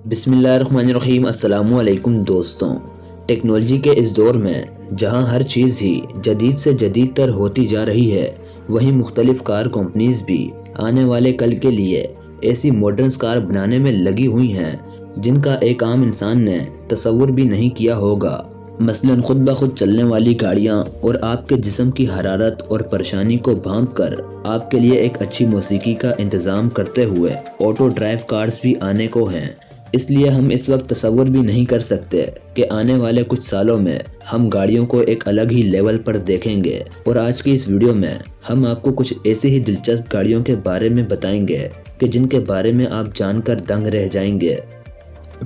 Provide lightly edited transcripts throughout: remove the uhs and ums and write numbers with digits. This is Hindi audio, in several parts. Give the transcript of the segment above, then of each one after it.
बिस्मिल्लाहिर्रहमानिर्रहीम। अस्सलामुअलैकुम दोस्तों, टेक्नोलॉजी के इस दौर में जहां हर चीज़ ही जदीद से जदीद तर होती जा रही है, वहीं मुख्तलिफ कार कंपनीज भी आने वाले कल के लिए ऐसी मॉडर्न कार बनाने में लगी हुई हैं जिनका एक आम इंसान ने तसव्वुर भी नहीं किया होगा। मसलन खुद ब खुद चलने वाली गाड़ियां और आपके जिस्म की हरारत और परेशानी को भांप कर आपके लिए एक अच्छी मौसीकी का इंतज़ाम करते हुए ऑटो ड्राइव कार्स भी आने को हैं। इसलिए हम इस वक्त तसव्वुर भी नहीं कर सकते कि आने वाले कुछ सालों में हम गाड़ियों को एक अलग ही लेवल पर देखेंगे। और आज की इस वीडियो में हम आपको कुछ ऐसी ही दिलचस्प गाड़ियों के बारे में बताएंगे कि जिनके बारे में आप जानकर दंग रह जाएंगे।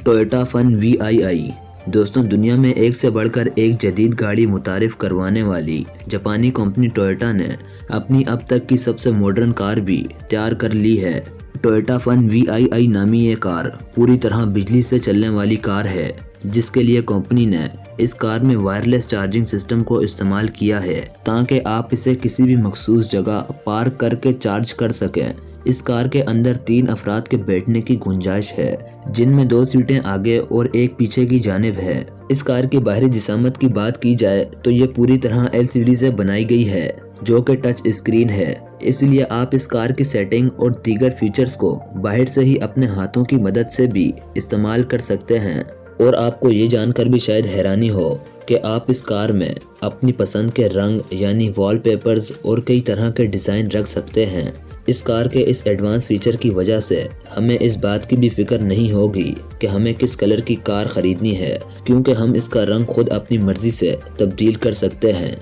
Toyota fun VII। दोस्तों, दुनिया में एक से बढ़कर एक जदीद गाड़ी मुतारिफ करवाने वाली जापानी कंपनी टोयोटा ने अपनी अब तक की सबसे मॉडर्न कार भी तैयार कर ली है। टोयोटा फन VII नामी ये कार पूरी तरह बिजली से चलने वाली कार है, जिसके लिए कंपनी ने इस कार में वायरलेस चार्जिंग सिस्टम को इस्तेमाल किया है ताकि आप इसे किसी भी मखसूस जगह पार्क करके चार्ज कर सकें। इस कार के अंदर 3 अफराद के बैठने की गुंजाइश है, जिनमें 2 सीटें आगे और एक पीछे की जानिब है। इस कार की बाहरी जिसामत की बात की जाए तो ये पूरी तरह LCD से बनाई गई है, जो कि टच स्क्रीन है। इसलिए आप इस कार की सेटिंग और दीगर फीचर्स को बाहर से ही अपने हाथों की मदद से भी इस्तेमाल कर सकते हैं। और आपको ये जानकर भी शायद हैरानी हो कि आप इस कार में अपनी पसंद के रंग यानी वॉलपेपर्स और कई तरह के डिज़ाइन रख सकते हैं। इस कार के इस एडवांस फीचर की वजह से हमें इस बात की भी फिक्र नहीं होगी कि हमें किस कलर की कार खरीदनी है, क्योंकि हम इसका रंग खुद अपनी मर्जी से तब्दील कर सकते हैं।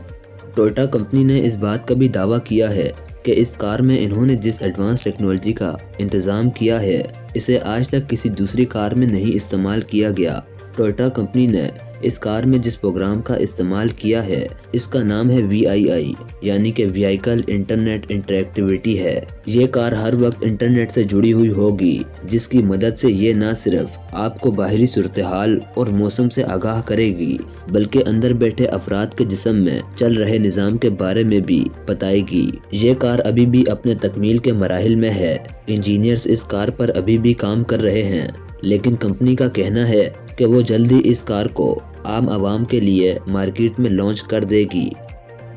टोयोटा कंपनी ने इस बात का भी दावा किया है कि इस कार में इन्होंने जिस एडवांस टेक्नोलॉजी का इंतज़ाम किया है, इसे आज तक किसी दूसरी कार में नहीं इस्तेमाल किया गया। टोयोटा कंपनी ने इस कार में जिस प्रोग्राम का इस्तेमाल किया है, इसका नाम है VII, यानी कि व्हीकल इंटरनेट इंटरेक्टिविटी है। ये कार हर वक्त इंटरनेट से जुड़ी हुई होगी, जिसकी मदद से ये न सिर्फ आपको बाहरी सूरत-ए-हाल और मौसम से आगाह करेगी, बल्कि अंदर बैठे अफराद के जिस्म में चल रहे निज़ाम के बारे में भी बताएगी। ये कार अभी भी अपने तकमील के मराहिल में है। इंजीनियर्स इस कार पर अभी भी काम कर रहे हैं, लेकिन कंपनी का कहना है कि वो जल्दी इस कार को आम आवाम के लिए मार्केट में लॉन्च कर देगी।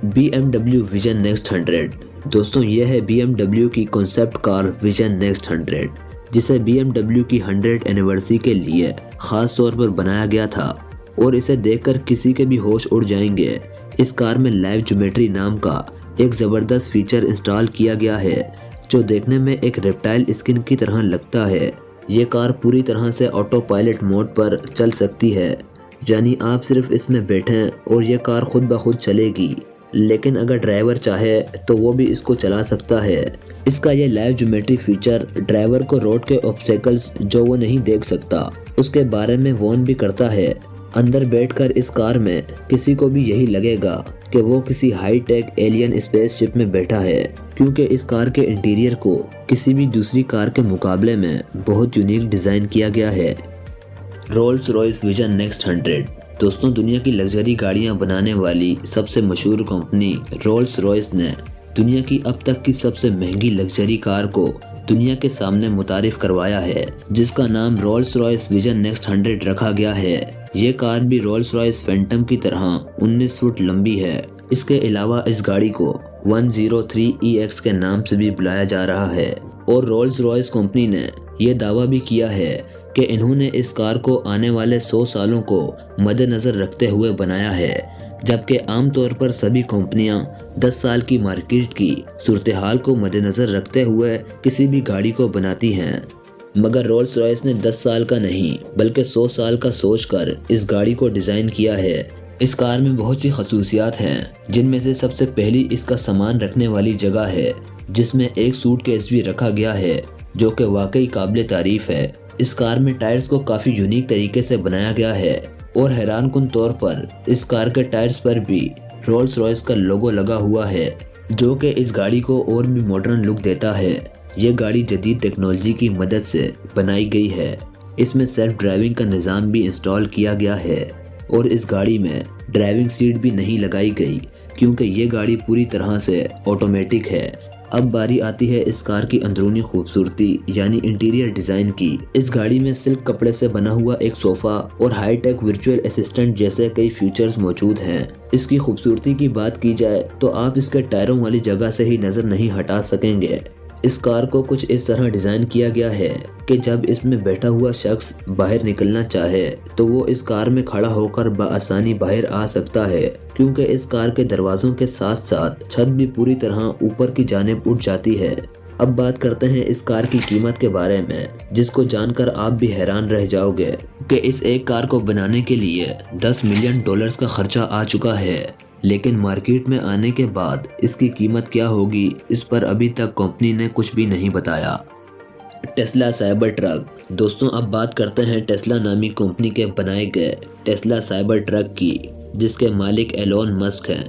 BMW vision next 100। दोस्तों, यह है BMW की कॉन्सेप्ट कार विजन नेक्स्ट 100, जिसे BMW की 100 एनिवर्सरी के लिए खास तौर पर बनाया गया था और इसे देखकर किसी के भी होश उड़ जाएंगे। इस कार में लाइव ज्योमेट्री नाम का एक ज़बरदस्त फीचर इंस्टॉल किया गया है, जो देखने में एक रेप्टाइल स्किन की तरह लगता है। ये कार पूरी तरह से ऑटो पायलट मोड पर चल सकती है, यानी आप सिर्फ इसमें बैठें और ये कार खुद ब खुद चलेगी। लेकिन अगर ड्राइवर चाहे तो वो भी इसको चला सकता है। इसका ये लाइव ज्योमेट्री फीचर ड्राइवर को रोड के ऑब्स्टेकल्स जो वो नहीं देख सकता, उसके बारे में वार्न भी करता है। अंदर बैठकर इस कार में किसी को भी यही लगेगा कि वो किसी हाई टेक एलियन स्पेसशिप में बैठा है, क्योंकि इस कार के इंटीरियर को किसी भी दूसरी कार के मुकाबले में बहुत यूनिक डिज़ाइन किया गया है। Rolls Royce vision next 100। दोस्तों, दुनिया की लग्जरी गाड़ियां बनाने वाली सबसे मशहूर कंपनी रोल्स रॉयस ने दुनिया की अब तक की सबसे महंगी लग्जरी कार को दुनिया के सामने मुतारिफ करवाया है, जिसका नाम रोल्स रॉयस विजन नेक्स्ट 100 रखा गया है। ये कार भी रोल्स रॉयस फैंटम की तरह 19 फुट लंबी है। इसके अलावा इस गाड़ी को 103EX के नाम से भी बुलाया जा रहा है। और रोल्स रॉयस कंपनी ने यह दावा भी किया है कि इन्होंने इस कार को आने वाले 100 सालों को मद्देनजर रखते हुए बनाया है, जबकि आमतौर पर सभी कंपनियां 10 साल की मार्केट की सूरत-ए-हाल को मद्देनजर रखते हुए किसी भी गाड़ी को बनाती हैं। मगर रोल्स रॉयस ने 10 साल का नहीं बल्कि 100 साल का सोचकर इस गाड़ी को डिज़ाइन किया है। इस कार में बहुत सी खसूसियात हैं, जिनमें से सबसे पहली इसका सामान रखने वाली जगह है, जिसमें एक सूटकेस भी रखा गया है, जो कि वाकई काबिल तारीफ है। इस कार में टायर्स को काफ़ी यूनिक तरीके से बनाया गया है और हैरानकुन तौर पर इस कार के टायर्स पर भी रोल्स रॉयस का लोगो लगा हुआ है, जो कि इस गाड़ी को और भी मॉडर्न लुक देता है। ये गाड़ी जदीद टेक्नोलॉजी की मदद से बनाई गई है। इसमें सेल्फ ड्राइविंग का निज़ाम भी इंस्टॉल किया गया है और इस गाड़ी में ड्राइविंग सीट भी नहीं लगाई गई, क्योंकि ये गाड़ी पूरी तरह से ऑटोमेटिक है। अब बारी आती है इस कार की अंदरूनी खूबसूरती यानी इंटीरियर डिजाइन की। इस गाड़ी में सिल्क कपड़े से बना हुआ एक सोफा और हाईटेक वर्चुअल असिस्टेंट जैसे कई फीचर्स मौजूद हैं। इसकी खूबसूरती की बात की जाए तो आप इसके टायरों वाली जगह से ही नजर नहीं हटा सकेंगे। इस कार को कुछ इस तरह डिजाइन किया गया है कि जब इसमें बैठा हुआ शख्स बाहर निकलना चाहे तो वो इस कार में खड़ा होकर बआसानी बाहर आ सकता है, क्योंकि इस कार के दरवाजों के साथ साथ छत भी पूरी तरह ऊपर की जानिब उठ जाती है। अब बात करते हैं इस कार की कीमत के बारे में, जिसको जानकर आप भी हैरान रह जाओगे कि इस एक कार को बनाने के लिए $10 मिलियन का खर्चा आ चुका है। लेकिन मार्केट में आने के बाद इसकी कीमत क्या होगी, इस पर अभी तक कंपनी ने कुछ भी नहीं बताया। Tesla cyber truck. दोस्तों, अब बात करते हैं टेस्ला नामी कंपनी के बनाए गए टेस्ला साइबर ट्रक की, जिसके मालिक एलोन मस्क हैं।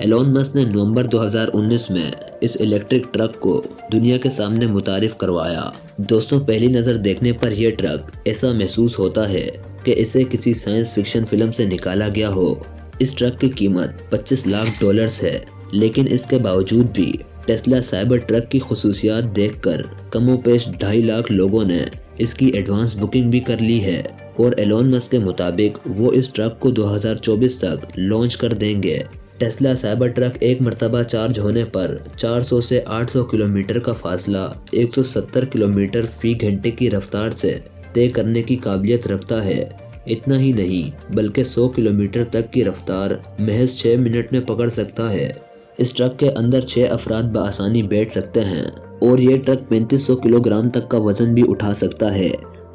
एलोन मस्क ने नवंबर 2019 में इस इलेक्ट्रिक ट्रक को दुनिया के सामने मुतारिफ करवाया। दोस्तों, पहली नज़र देखने पर यह ट्रक ऐसा महसूस होता है कि इसे किसी साइंस फिक्शन फिल्म से निकाला गया हो। इस ट्रक की कीमत $25 लाख है, लेकिन इसके बावजूद भी टेस्ला साइबर ट्रक की खुसूसियात देखकर कमोपेश 2.5 लाख लोगों ने इसकी एडवांस बुकिंग भी कर ली है और एलोन मस्क के मुताबिक वो इस ट्रक को 2024 तक लॉन्च कर देंगे। टेस्ला साइबर ट्रक एक मरतबा चार्ज होने पर 400 से 800 किलोमीटर का फासला 170 किलोमीटर फी घंटे की रफ्तार से तय करने की काबिलियत रखता है। इतना ही नहीं, बल्कि 100 किलोमीटर तक की रफ्तार महज 6 मिनट में पकड़ सकता है। इस ट्रक के अंदर 6 अफराद बआसानी बैठ सकते हैं और ये ट्रक 3500 किलोग्राम तक का वजन भी उठा सकता है,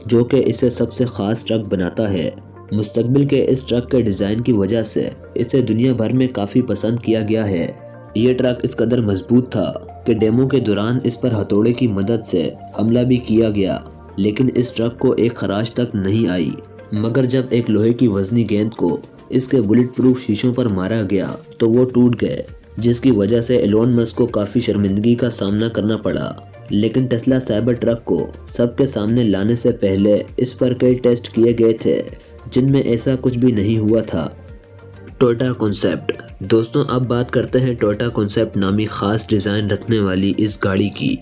जो कि इसे सबसे खास ट्रक बनाता है। मुस्तकबिल के इस ट्रक के डिज़ाइन की वजह से इसे दुनिया भर में काफ़ी पसंद किया गया है। ये ट्रक इस कदर मजबूत था कि डेमो के दौरान इस पर हथौड़े की मदद से हमला भी किया गया, लेकिन इस ट्रक को एक खराश तक नहीं आई। मगर जब एक लोहे की वजनी गेंद को इसके बुलेट प्रूफ शीशों पर मारा गया तो वो टूट गए, जिसकी वजह से एलोन मस्क को काफ़ी शर्मिंदगी का सामना करना पड़ा। लेकिन टेस्ला साइबर ट्रक को सबके सामने लाने से पहले इस पर कई टेस्ट किए गए थे, जिनमें ऐसा कुछ भी नहीं हुआ था। Toyota concept. दोस्तों, अब बात करते हैं टोयोटा कॉन्सेप्ट नामी खास डिज़ाइन रखने वाली इस गाड़ी की।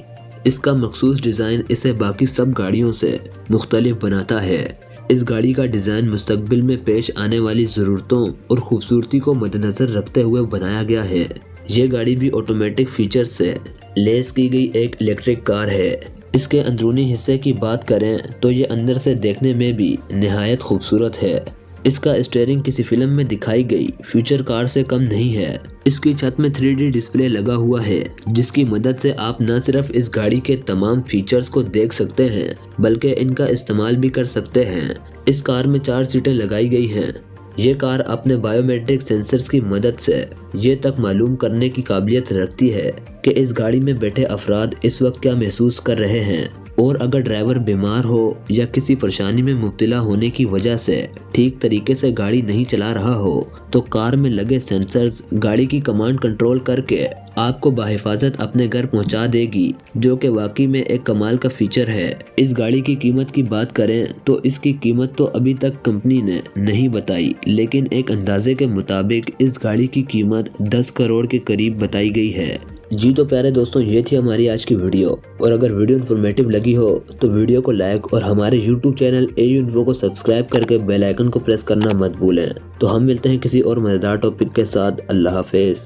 इसका मखसूस डिज़ाइन इसे बाकी सब गाड़ियों से मुख्तलिफ बनाता है। इस गाड़ी का डिज़ाइन मुस्तकबिल में पेश आने वाली ज़रूरतों और खूबसूरती को मद्देनज़र रखते हुए बनाया गया है। ये गाड़ी भी ऑटोमेटिक फीचर से लेस की गई एक इलेक्ट्रिक कार है। इसके अंदरूनी हिस्से की बात करें तो ये अंदर से देखने में भी निहायत खूबसूरत है। इसका स्टीयरिंग किसी फिल्म में दिखाई गई फ्यूचर कार से कम नहीं है। इसकी छत में 3D डिस्प्ले लगा हुआ है, जिसकी मदद से आप न सिर्फ इस गाड़ी के तमाम फीचर्स को देख सकते हैं, बल्कि इनका इस्तेमाल भी कर सकते हैं। इस कार में 4 सीटें लगाई गई हैं। ये कार अपने बायोमेट्रिक सेंसर्स की मदद से ये तक मालूम करने की काबिलियत रखती है कि इस गाड़ी में बैठे अफराद इस वक्त क्या महसूस कर रहे हैं, और अगर ड्राइवर बीमार हो या किसी परेशानी में मुब्तला होने की वजह से ठीक तरीके से गाड़ी नहीं चला रहा हो तो कार में लगे सेंसर्स गाड़ी की कमांड कंट्रोल करके आपको बाहिफाजत अपने घर पहुंचा देगी, जो कि वाकई में एक कमाल का फीचर है। इस गाड़ी की कीमत की बात करें तो इसकी कीमत तो अभी तक कंपनी ने नहीं बताई, लेकिन एक अंदाजे के मुताबिक इस गाड़ी की कीमत 10 करोड़ के करीब बताई गई है। जी तो प्यारे दोस्तों, ये थी हमारी आज की वीडियो, और अगर वीडियो इन्फॉर्मेटिव लगी हो तो वीडियो को लाइक और हमारे YouTube चैनल AU Info को सब्सक्राइब करके बेल आइकन को प्रेस करना मत भूलें। तो हम मिलते हैं किसी और मजेदार टॉपिक के साथ। अल्लाह हाफिज।